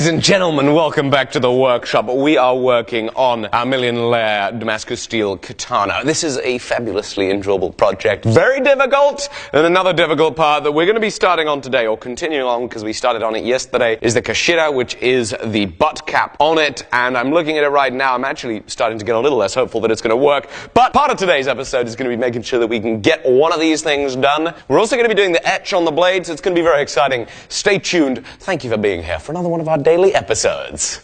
Ladies and gentlemen, welcome back to the workshop. We are working on our million-layer Damascus steel katana. This is a fabulously enjoyable project. Very difficult, and another difficult part that we're going to be starting on today, or continuing on because we started on it yesterday, is the kashira, which is the butt cap on it. And I'm looking at it right now. I'm actually starting to get a little less hopeful that it's going to work. But part of today's episode is going to be making sure that we can get one of these things done. We're also going to be doing the etch on the blades. It's going to be very exciting. Stay tuned. Thank you for being here for another one of our daily episodes.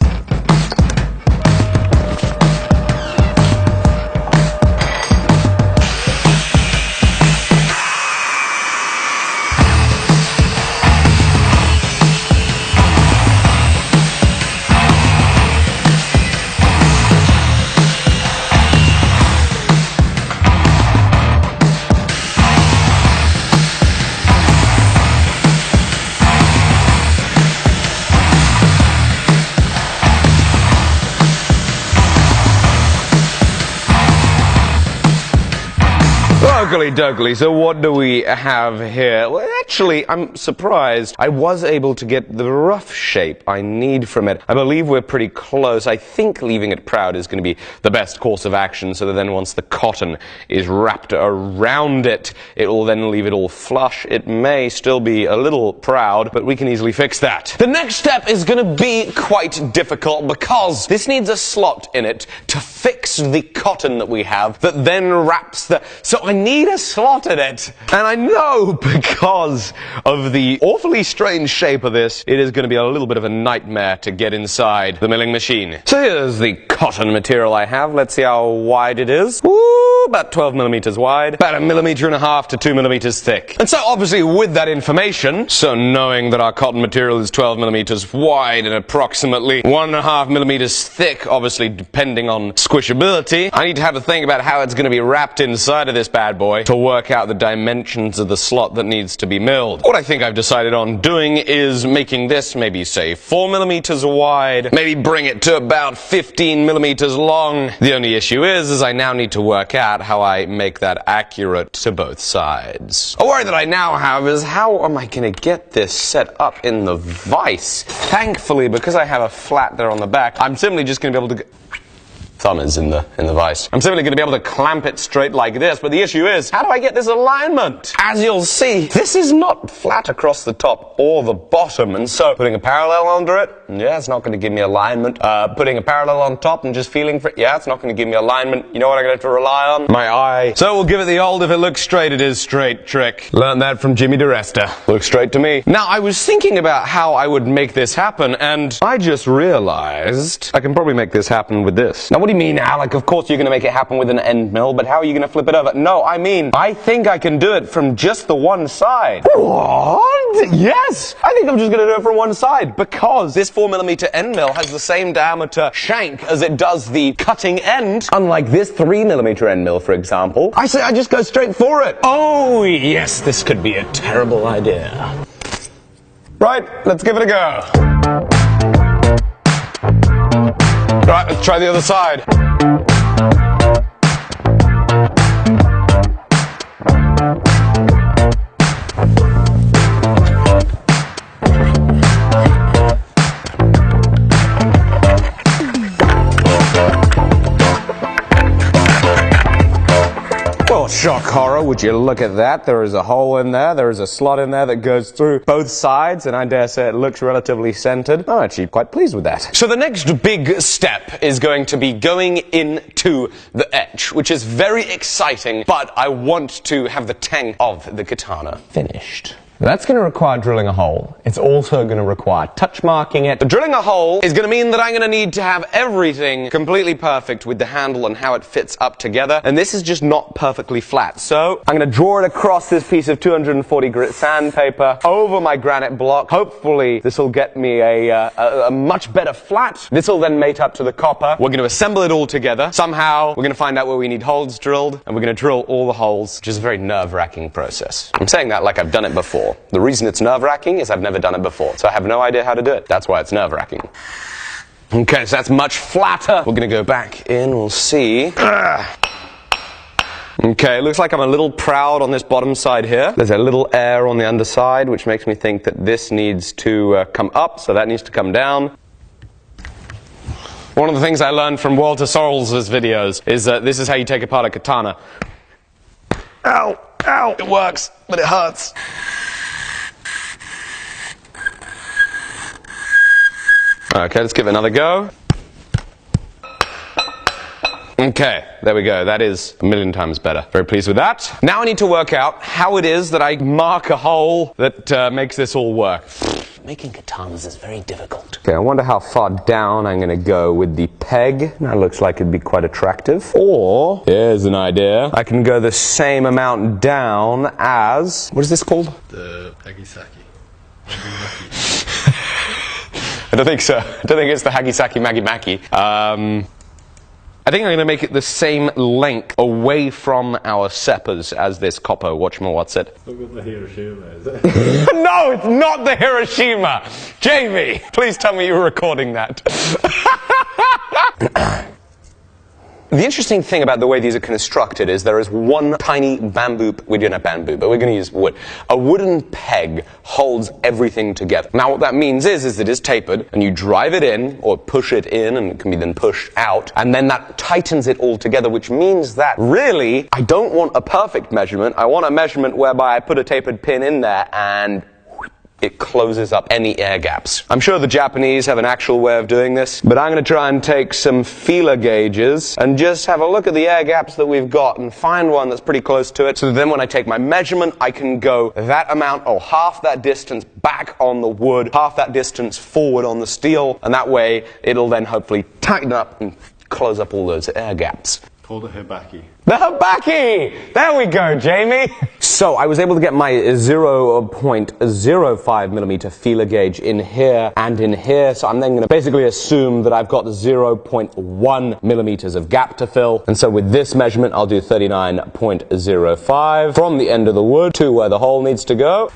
Oakley, so what do we have here? Well, actually, I'm surprised. I was able to get the rough shape I need from it. I believe we're pretty close. I think leaving it proud is going to be the best course of action, so that then once the cotton is wrapped around it, it will then leave it all flush. It may still be a little proud, but we can easily fix that. The next step is going to be quite difficult because this needs a slot in it to fix the cotton that we have that then wraps the... So I need a slot in it. And I know because of the awfully strange shape of this, it is going to be a little bit of a nightmare to get inside the milling machine. So here's the cotton material I have. Let's see how wide it is. Ooh, about 12 millimeters wide, about 1.5 millimeters to 2 millimeters thick. And so obviously with that information, so knowing that our cotton material is 12 millimeters wide and approximately 1.5 millimeters thick, obviously depending on squishability, I need to have a think about how it's going to be wrapped inside of this bad boy to work out the dimensions of the slot that needs to be milled. What I think I've decided on doing is making this maybe say 4 millimeters wide, maybe bring it to about 15 millimeters long. The only issue is I now need to work out how I make that accurate to both sides. A worry that I now have is how am I going to get this set up in the vise? Thankfully, because I have a flat there on the back, I'm simply just going to be able to thumb is in the vise. I'm simply going to be able to clamp it straight like this, but the issue is, how do I get this alignment? As you'll see, this is not flat across the top or the bottom, and so putting a parallel under it, yeah, it's not going to give me alignment. Putting a parallel on top and just feeling for it, yeah, it's not going to give me alignment. You know what I'm going to have to rely on? My eye. So we'll give it the old if it looks straight, it is straight trick. Learned that from Jimmy DeResta. Looks straight to me. Now, I was thinking about how I would make this happen, and I just realized I can probably make this happen with this. Now, what do you mean, Alec? Of course you're going to make it happen with an end mill, but how are you going to flip it over? No, I mean, I think I can do it from just the one side. What? Yes! I think I'm just going to do it from one side, because this 4 millimeter end mill has the same diameter shank as it does the cutting end, unlike this 3 millimeter end mill, for example. I say I just go straight for it. Oh, yes, this could be a terrible idea. Right, let's give it a go. Right, let's try the other side. Well, shock horror, would you look at that? There is a hole in there, there is a slot in there that goes through both sides, and I dare say it looks relatively centered. I'm actually quite pleased with that. So the next big step is going to be going into the etch, which is very exciting, but I want to have the tang of the katana finished. That's going to require drilling a hole. It's also going to require touch marking it. But drilling a hole is going to mean that I'm going to need to have everything completely perfect with the handle and how it fits up together. And this is just not perfectly flat. So I'm going to draw it across this piece of 240 grit sandpaper over my granite block. Hopefully this will get me a much better flat. This will then mate up to the copper. We're going to assemble it all together. Somehow we're going to find out where we need holes drilled, and we're going to drill all the holes, which is a very nerve-wracking process. I'm saying that like I've done it before. The reason it's nerve-wracking is I've never done it before, so I have no idea how to do it. That's why it's nerve-wracking. Okay, so that's much flatter. We're going to go back in, we'll see. Okay, it looks like I'm a little proud on this bottom side here. There's a little air on the underside, which makes me think that this needs to come up, so that needs to come down. One of the things I learned from Walter Sorrell's videos is that this is how you take apart a katana. Ow! Ow! It works, but it hurts. Okay, let's give it another go. Okay, there we go. That is a million times better. Very pleased with that. Now I need to work out how it is that I mark a hole that makes this all work. Making katanas is very difficult. Okay, I wonder how far down I'm going to go with the peg. That looks like it'd be quite attractive. Or, here's an idea, I can go the same amount down as... What is this called? The Hagisaki. I don't think so. I don't think it's the Hagisaki Maggi Maki. I think I'm going to make it the same length away from our seppers as this copper whatchamawhat's-it. Look at the Hiroshima, is it? No, it's not the Hiroshima! Jamie, please tell me you were recording that. The interesting thing about the way these are constructed is there is one tiny bamboo, we're doing a bamboo, but we're going to use wood. A wooden peg holds everything together. Now what that means is that it's tapered, and you drive it in, or push it in, and it can be then pushed out, and then that tightens it all together, which means that really, I don't want a perfect measurement, I want a measurement whereby I put a tapered pin in there, and it closes up any air gaps. I'm sure the Japanese have an actual way of doing this, but I'm going to try and take some feeler gauges and just have a look at the air gaps that we've got and find one that's pretty close to it, so then when I take my measurement, I can go that amount or half that distance back on the wood, half that distance forward on the steel, and that way it'll then hopefully tighten up and close up all those air gaps. Called a hibaki. The hibaki! There we go, Jamie! So, I was able to get my 0.05 millimeter feeler gauge in here and in here, so I'm then going to basically assume that I've got 0.1 millimeters of gap to fill, and so with this measurement I'll do 39.05 from the end of the wood to where the hole needs to go.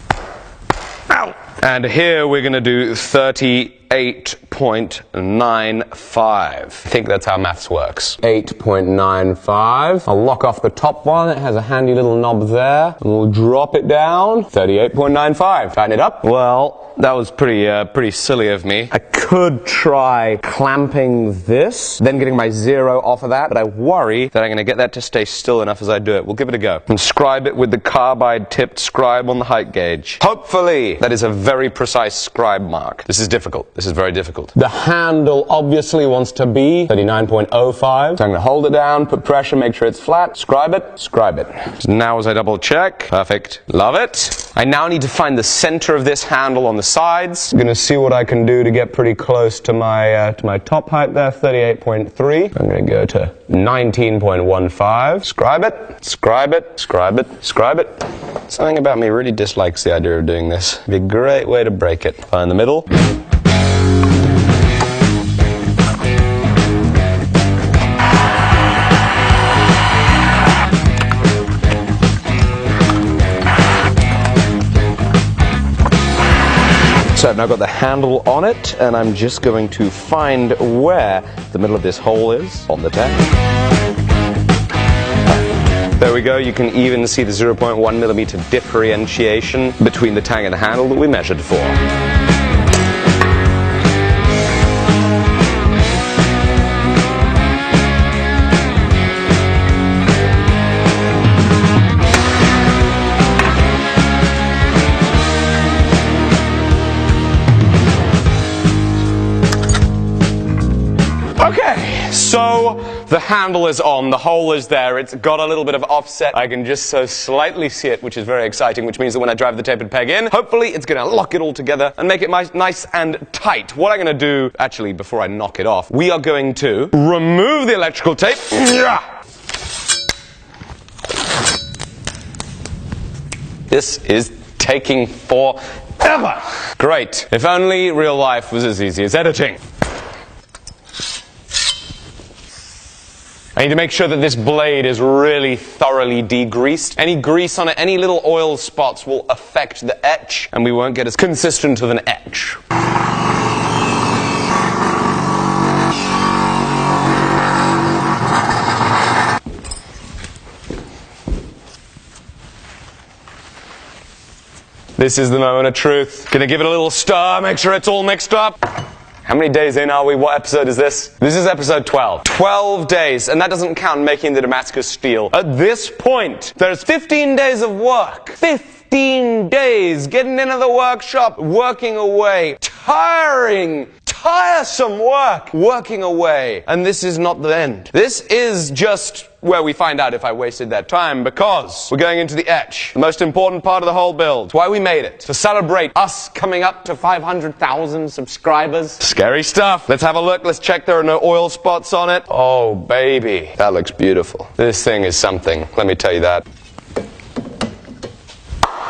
Ow! And here we're going to do 38.95. I think that's how maths works. 8.95. I'll lock off the top one. It has a handy little knob there. And we'll drop it down. 38.95. Tighten it up. Well, that was pretty silly of me. I could try clamping this, then getting my 0 off of that, but I worry that I'm going to get that to stay still enough as I do it. We'll give it a go. And scribe it with the carbide-tipped scribe on the height gauge. Hopefully, that is a very precise scribe mark. This is difficult. This is very difficult. The handle obviously wants to be 39.05. So I'm going to hold it down, put pressure, make sure it's flat, scribe it, scribe it. So now as I double check, perfect, love it. I now need to find the center of this handle on the sides. I'm going to see what I can do to get pretty close to my top height there, 38.3. I'm going to go to 19.15. Scribe it, scribe it, scribe it, scribe it. Something about me really dislikes the idea of doing this. It'd be a great way to break it. Find the middle. So I've now got the handle on it, and I'm just going to find where the middle of this hole is on the tank. There we go, you can even see the 0.1 millimeter differentiation between the tang and the handle that we measured for. Okay, so the handle is on, the hole is there, it's got a little bit of offset. I can just so slightly see it, which is very exciting, which means that when I drive the tapered peg in, hopefully it's going to lock it all together and make it nice and tight. What I'm going to do, actually, before I knock it off, we are going to remove the electrical tape. This is taking forever. Great. If only real life was as easy as editing. I need to make sure that this blade is really thoroughly degreased. Any grease on it, any little oil spots will affect the etch, and we won't get as consistent of an etch. This is the moment of truth. Gonna give it a little stir, make sure it's all mixed up. How many days in are we? What episode is this? This is episode 12. 12 days, and that doesn't count making the Damascus steel. At this point, there's 15 days of work. 15 days getting into the workshop, working away, tiresome work, working away. And this is not the end. This is just where we find out if I wasted that time, because we're going into the etch, the most important part of the whole build. It's why we made it, to celebrate us coming up to 500,000 subscribers. Scary stuff. Let's have a look. Let's check there are no oil spots on it. Oh, baby. That looks beautiful. This thing is something. Let me tell you that.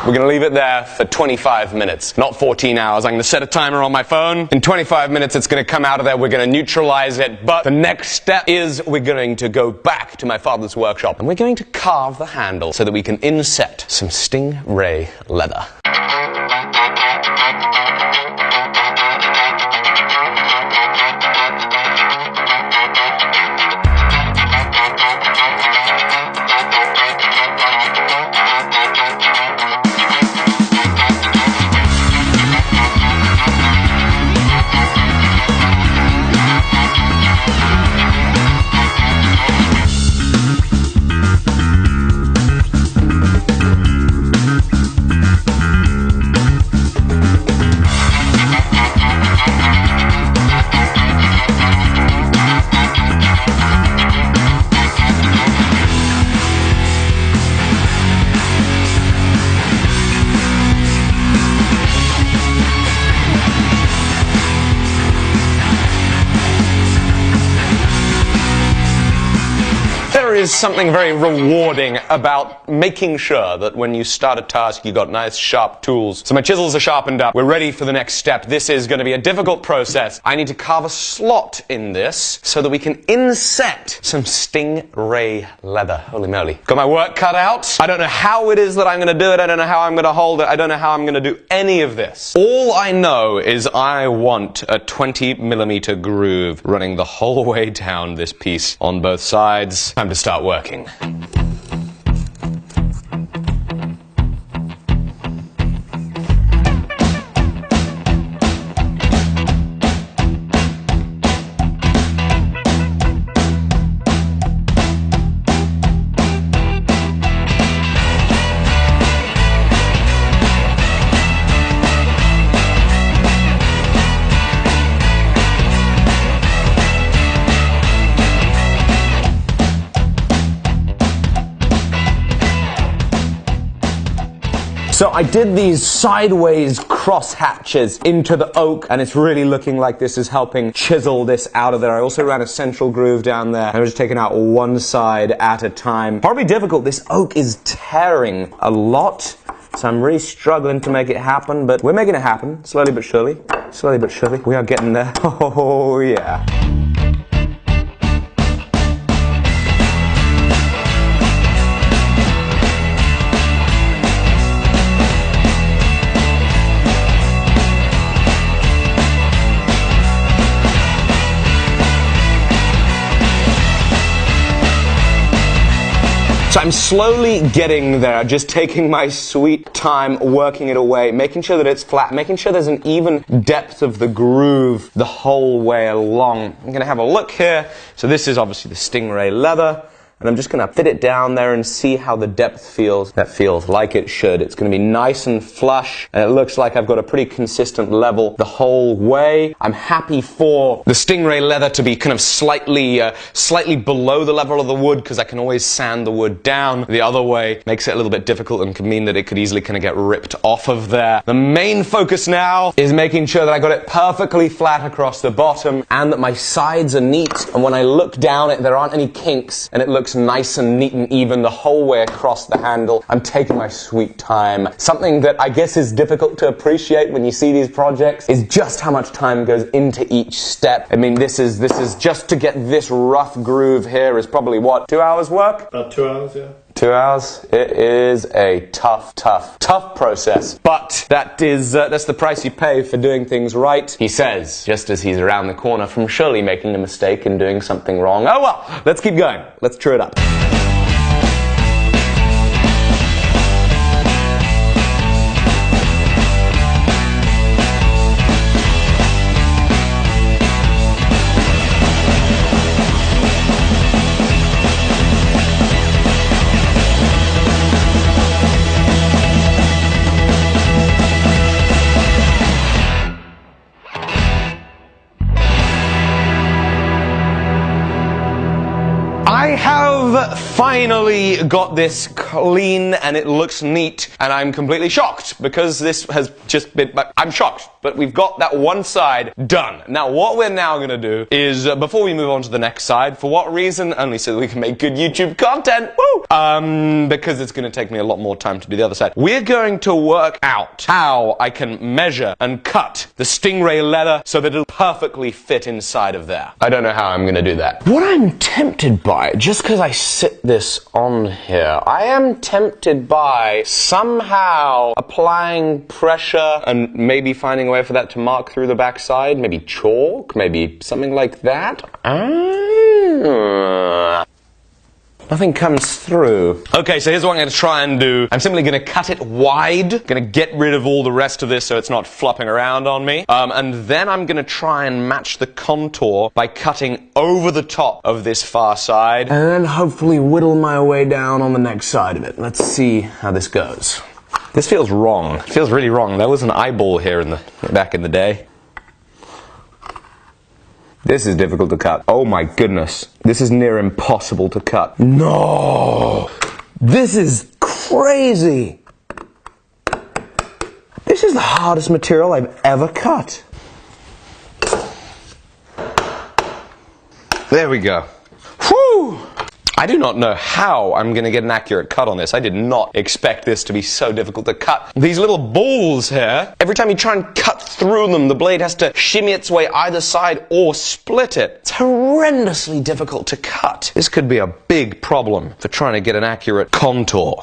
We're going to leave it there for 25 minutes, not 14 hours. I'm going to set a timer on my phone. In 25 minutes, it's going to come out of there. We're going to neutralize it. But the next step is we're going to go back to my father's workshop, and we're going to carve the handle so that we can inset some stingray leather. There is something very rewarding about making sure that when you start a task, you got nice, sharp tools. So my chisels are sharpened up. We're ready for the next step. This is going to be a difficult process. I need to carve a slot in this so that we can inset some stingray leather. Holy moly. Got my work cut out. I don't know how it is that I'm going to do it. I don't know how I'm going to hold it. I don't know how I'm going to do any of this. All I know is I want a 20mm groove running the whole way down this piece on both sides. Time to start working. So I did these sideways cross hatches into the oak, and it's really looking like this is helping chisel this out of there. I also ran a central groove down there. I was just taking out one side at a time. Probably difficult. This oak is tearing a lot, so I'm really struggling to make it happen, but we're making it happen, slowly but surely. Slowly but surely. We are getting there. Oh, yeah. So I'm slowly getting there, just taking my sweet time, working it away, making sure that it's flat, making sure there's an even depth of the groove the whole way along. I'm going to have a look here. So this is obviously the stingray leather. And I'm just going to fit it down there and see how the depth feels. That feels like it should. It's going to be nice and flush, and it looks like I've got a pretty consistent level the whole way. I'm happy for the stingray leather to be kind of slightly below the level of the wood, because I can always sand the wood down. The other way makes it a little bit difficult and could mean that it could easily kind of get ripped off of there. The main focus now is making sure that I got it perfectly flat across the bottom and that my sides are neat, and when I look down it, there aren't any kinks, and it looks nice and neat and even the whole way across the handle. I'm taking my sweet time. Something that I guess is difficult to appreciate when you see these projects is just how much time goes into each step. I mean, this is just to get this rough groove here is probably what, 2 hours work? About 2 hours, yeah. 2 hours. It is a tough process. But that's the price you pay for doing things right. He says, just as he's around the corner from surely making a mistake and doing something wrong. Oh well, let's keep going. Let's true it up. finally got this clean and it looks neat, and I'm completely shocked because this has just been, I'm shocked, but we've got that one side done. Now what we're now going to do is, before we move on to the next side, for what reason? Only so that we can make good YouTube content, woo! Because it's going to take me a lot more time to do the other side. We're going to work out how I can measure and cut the stingray leather so that it'll perfectly fit inside of there. I don't know how I'm going to do that. What I'm tempted by, just because I sit this on here, I am tempted by somehow applying pressure and maybe finding a way for that to mark through the backside. Maybe chalk, maybe something like that. Nothing comes through. Okay, so here's what I'm going to try and do. I'm simply going to cut it wide. Going to get rid of all the rest of this so it's not flopping around on me. And then I'm going to try and match the contour by cutting over the top of this far side. And then hopefully whittle my way down on the next side of it. Let's see how this goes. This feels wrong. It feels really wrong. There was an eyeball here back in the day. This is difficult to cut. Oh my goodness. This is near impossible to cut. No! This is crazy! This is the hardest material I've ever cut. There we go. Whew! I do not know how I'm going to get an accurate cut on this. I did not expect this to be so difficult to cut. These little balls here, every time you try and cut through them, the blade has to shimmy its way either side or split it. It's horrendously difficult to cut. This could be a big problem for trying to get an accurate contour.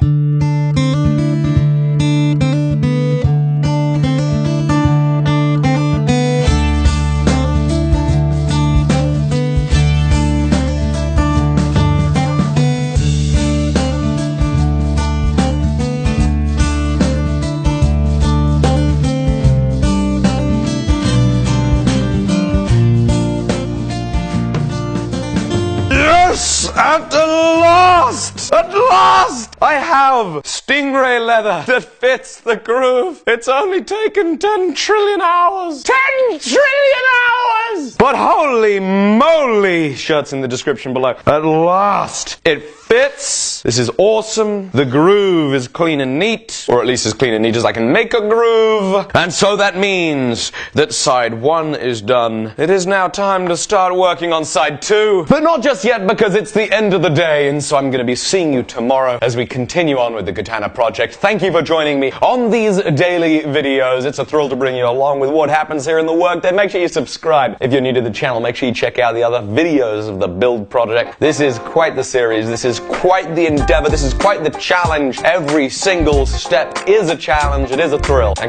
At last! At last! I have stingray leather that fits the groove. It's only taken 10 trillion hours. 10 trillion hours! But holy moly! Shirts in the description below. At last! It fits. This is awesome. The groove is clean and neat, or at least as clean and neat as I can make a groove. And so that means that side 1 is done. It is now time to start working on side 2. But not just yet, because it's the end of the day, and so I'm going to be seeing you tomorrow as we continue on with the Katana project. Thank you for joining me on these daily videos. It's a thrill to bring you along with what happens here in the workday. Make sure you subscribe. If you're new to the channel, make sure you check out the other videos of the build project. This is quite the series. This is quite the endeavor. This is quite the challenge. Every single step is a challenge. It is a thrill.